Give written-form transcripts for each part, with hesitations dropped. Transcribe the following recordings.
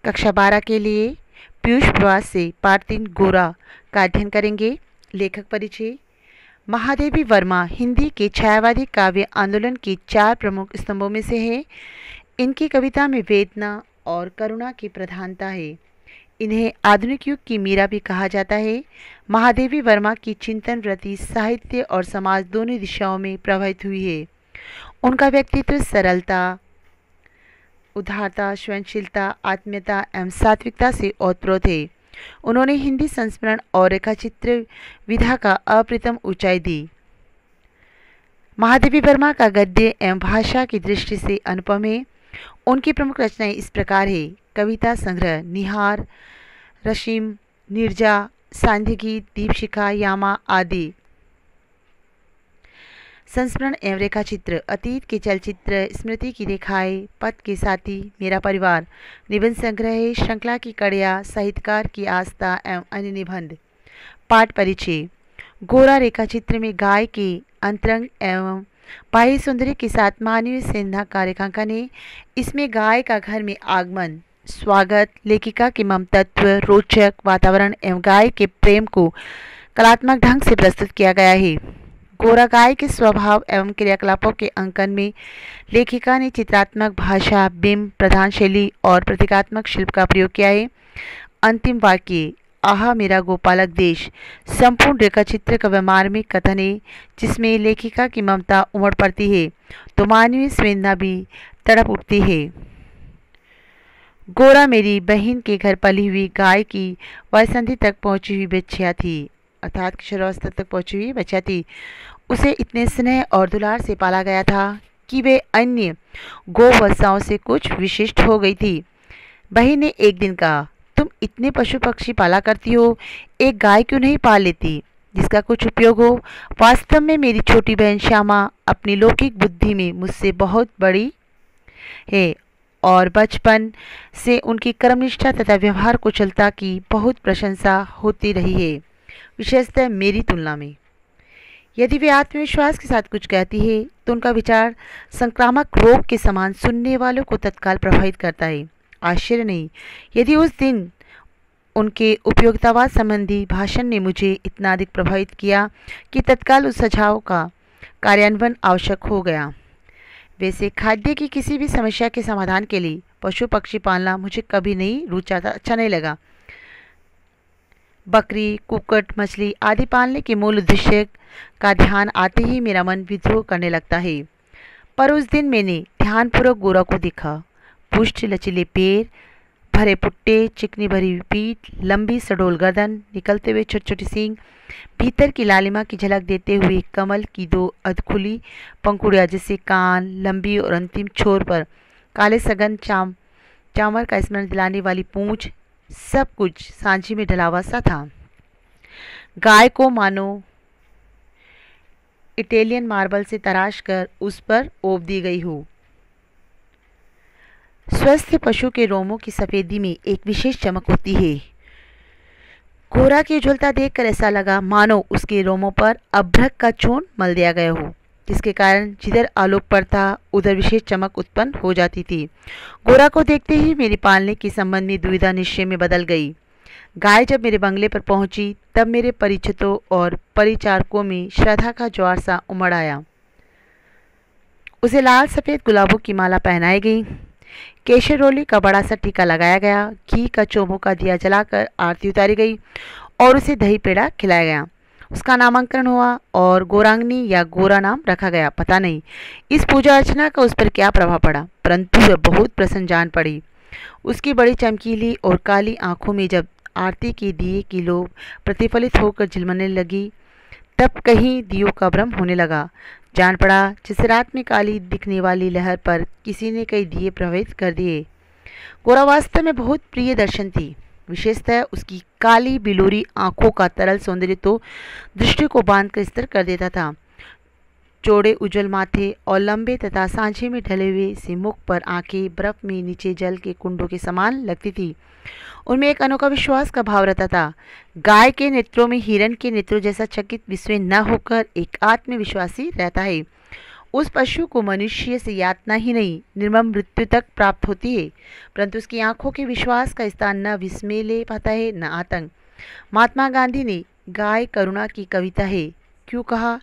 कक्षा 12 के लिए पीयूष प्रवास से पाठ 3 गोरा का अध्ययन करेंगे। लेखक परिचय। महादेवी वर्मा हिंदी के छायावादी काव्य आंदोलन के 4 प्रमुख स्तंभों में से है। इनकी कविता में वेदना और करुणा की प्रधानता है। इन्हें आधुनिक युग की मीरा भी कहा जाता है। महादेवी वर्मा की चिंतन वृत्ति साहित्य और समाज दोनों दिशाओं में प्रभावित हुई है। उनका व्यक्तित्व सरलता, उदारता, स्वयंशीलता, आत्मीयता एवं सात्विकता से ओतप्रोत है। उन्होंने हिंदी संस्मरण और रेखाचित्र विधा का अप्रतिम ऊंचाई दी। महादेवी वर्मा का गद्य एवं भाषा की दृष्टि से अनुपम है। उनकी प्रमुख रचनाएं इस प्रकार है: कविता संग्रह निहार, रशीम, नीरजा, सांध्य गीत, दीपशिखा, यामा आदि। संस्मरण एवं रेखाचित्र अतीत के चलचित्र, स्मृति की रेखाएं, पथ के साथी, मेरा परिवार। निबंध संग्रह है श्रृंखला की कड़िया, साहित्यकार की आस्था एवं अन्य निबंध। पाठ परिचय। गोरा रेखाचित्र में गाय के अंतरंग एवं बाह्य सौंदर्य के साथ मानवीय सेंधा का रेखांकन है। इसमें गाय का घर में आगमन, स्वागत, लेखिका के ममतत्व, रोचक वातावरण एवं गाय के प्रेम को कलात्मक ढंग से प्रस्तुत किया गया है। गोरा गाय के स्वभाव एवं क्रियाकलापों के अंकन में लेखिका ने चित्रात्मक भाषा, बिंब प्रधान शैली और प्रतीकात्मक शिल्प का प्रयोग किया है। अंतिम वाक्य, आहा मेरा गोपालक देश, संपूर्ण रेखाचित्र का मार्मिक कथन है, जिसमें लेखिका की ममता उमड़ पड़ती है तो मानवीय संवेदना भी तड़प उठती है। गोरा मेरी बहन के घर पली हुई गाय की वयसंधि तक पहुंची हुई बच्चिया थी, अर्थात किशोरावस्था तक पहुंची हुई बच्चिया थी। उसे इतने स्नेह और दुलार से पाला गया था कि वे अन्य गोवत्साओं से कुछ विशिष्ट हो गई थी। बहन ने एक दिन कहा, तुम इतने पशु पक्षी पाला करती हो, एक गाय क्यों नहीं पाल लेती जिसका कुछ उपयोग हो। वास्तव में मेरी छोटी बहन श्यामा अपनी लौकिक बुद्धि में मुझसे बहुत बड़ी है और बचपन से उनकी कर्मनिष्ठा तथा व्यवहार कुशलता की बहुत प्रशंसा होती रही है, विशेषतः मेरी तुलना में। यदि वे आत्मविश्वास के साथ कुछ कहती है तो उनका विचार संक्रामक रोग के समान सुनने वालों को तत्काल प्रभावित करता है। आश्चर्य नहीं यदि उस दिन उनके उपयोगितावाद संबंधी भाषण ने मुझे इतना अधिक प्रभावित किया कि तत्काल उस सुझाव का कार्यान्वयन आवश्यक हो गया। वैसे खाद्य की किसी भी समस्या के समाधान के लिए पशु पक्षी पालना मुझे कभी नहीं रुचा था, अच्छा नहीं लगा। बकरी, कुक्कुट, मछली आदि पालने के मूल उद्देश्य का ध्यान आते ही मेरा मन विद्रोह करने लगता है। पर उस दिन मैंने ध्यानपूर्वक गोरा को देखा। पुष्ट लचीले पैर, भरे पुट्टे, चिकनी भरी हुई पीठ, लंबी सडोल गर्दन, निकलते हुए छोटे छोटे सींग, भीतर की लालिमा की झलक देते हुए कमल की 2 अधखुली पंखुड़ियाँ, जिससे कान, लंबी और अंतिम छोर पर काले सघन चांवर का स्मरण दिलाने वाली पूंछ, सब कुछ सांझी में ढला हुआ सा था। गाय को मानो इटालियन मार्बल से तराश कर उस पर ओप दी गई हो। स्वस्थ पशु के रोमों की सफेदी में एक विशेष चमक होती है। गोरा की उज्ज्वलता देखकर ऐसा लगा मानो उसके रोमों पर अभ्रक का चूर्ण मल दिया गया हो, जिसके कारण जिधर आलोक पड़ता उधर विशेष चमक उत्पन्न हो जाती थी। गोरा को देखते ही मेरी पालने के संबंध में दुविधा निश्चय में बदल गई। गाय जब मेरे बंगले पर पहुंची तब मेरे परिचितों और परिचारकों में श्रद्धा का ज्वार सा उमड़ आया। उसे लाल सफ़ेद गुलाबों की माला पहनाई गई, केशर रोली का बड़ा सा टीका लगाया गया, घी का चौमू का दिया जलाकर आरती उतारी गई और उसे दही पेड़ा खिलाया गया। उसका नामांकन हुआ और गोरांगनी या गोरा नाम रखा गया। पता नहीं इस पूजा अर्चना का उस पर क्या प्रभाव पड़ा, परंतु वह बहुत प्रसन्न जान पड़ी। उसकी बड़ी चमकीली और काली आंखों में जब आरती के दिए की लो प्रतिफलित होकर झिलमिलाने लगी तब कहीं दियों का भ्रम होने लगा। जान पड़ा जिस रात में काली दिखने वाली लहर पर किसी ने कई दिए प्रभावित कर दिए। गोरा वास्तव में बहुत प्रिय दर्शन थी, विशेषतः उसकी काली बिलोरी आंखों का तरल सौंदर्य तो दृष्टि को बांध कर स्थिर कर देता था। चौड़े उज्ज्वल माथे और लंबे तथा सांझे में ढले हुए से मुख पर आंखें बर्फ में नीचे जल के कुंडों के समान लगती थी। उनमें एक अनोखा विश्वास का भाव रहता था। गाय के नेत्रों में हिरण के नेत्रों जैसा चकित विस्मय न होकर एक आत्मविश्वासी रहता है। उस पशु को मनुष्य से यातना ही नहीं निर्मम मृत्यु तक प्राप्त होती है, परंतु उसकी आंखों के विश्वास का स्थान न विस्मय ले पाता है न आतंक। महात्मा गांधी ने गाय करुणा की कविता है क्यों कहा,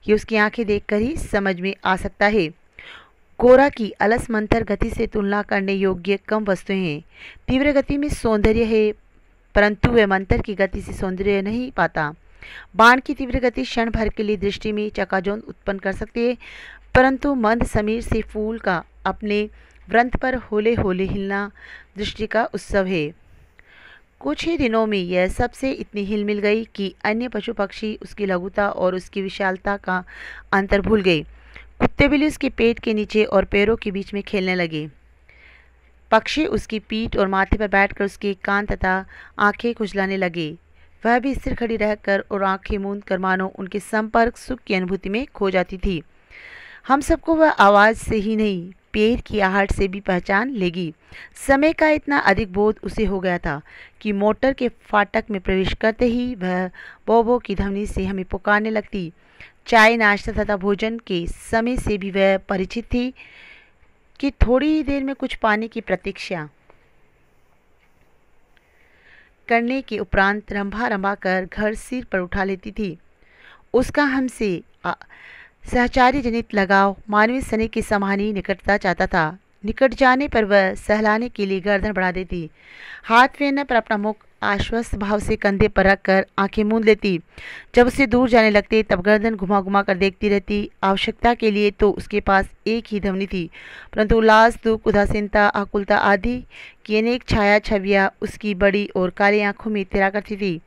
ये उसकी आंखें देखकर ही समझ में आ सकता है। कोरा की अलस मंथर गति से तुलना करने योग्य कम वस्तुएं हैं। तीव्र गति में सौंदर्य है, परंतु वह मंथर की गति से सौंदर्य नहीं पाता। बाण की तीव्र गति क्षण भर के लिए दृष्टि में चकाचौंध उत्पन्न कर सकती है, परंतु मंद समीर से फूल का अपने वृंत पर होले होले हिलना दृष्टि का उत्सव है। कुछ ही दिनों में यह सबसे इतनी हिल मिल गई कि अन्य पशु पक्षी उसकी लघुता और उसकी विशालता का अंतर भूल गए। कुत्ते बिल्ली उसके पेट के नीचे और पैरों के बीच में खेलने लगे। पक्षी उसकी पीठ और माथे पर बैठकर उसके कान तथा आंखें खुजलाने लगे। वह भी स्थिर खड़ी रहकर और आंखें मूंद कर मानो उनके संपर्क सुख की अनुभूति में खो जाती थी। हम सबको वह आवाज़ से ही नहीं, पैर की आहट से भी पहचान लेगी। समय का इतना अधिक बोध उसे हो गया था कि मोटर के फाटक में प्रवेश करते ही वह बोबो की ध्वनि से हमें पुकारने लगती। चाय नाश्ता तथा भोजन के समय से भी वह परिचित थी कि थोड़ी ही देर में कुछ पाने की प्रतीक्षा करने के उपरांत रंभा रंभा कर घर सिर पर उठा लेती थी। उसका हमसे सहचारी जनित लगाव मानवीय स्नेह के समान ही निकटता चाहता था। निकट जाने पर वह सहलाने के लिए गर्दन बढ़ा देती, हाथ फेरने पर अपना मुख आश्वस्त भाव से कंधे पर रखकर आंखें मूंद लेती। जब उससे दूर जाने लगते तब गर्दन घुमा घुमा कर देखती रहती। आवश्यकता के लिए तो उसके पास एक ही ध्वनि थी, परंतु उल्लास, दुख, उदासीनता, आकुलता आदि की अनेक छाया छवियाँ उसकी बड़ी और काली आंखों में तैरा करती थी।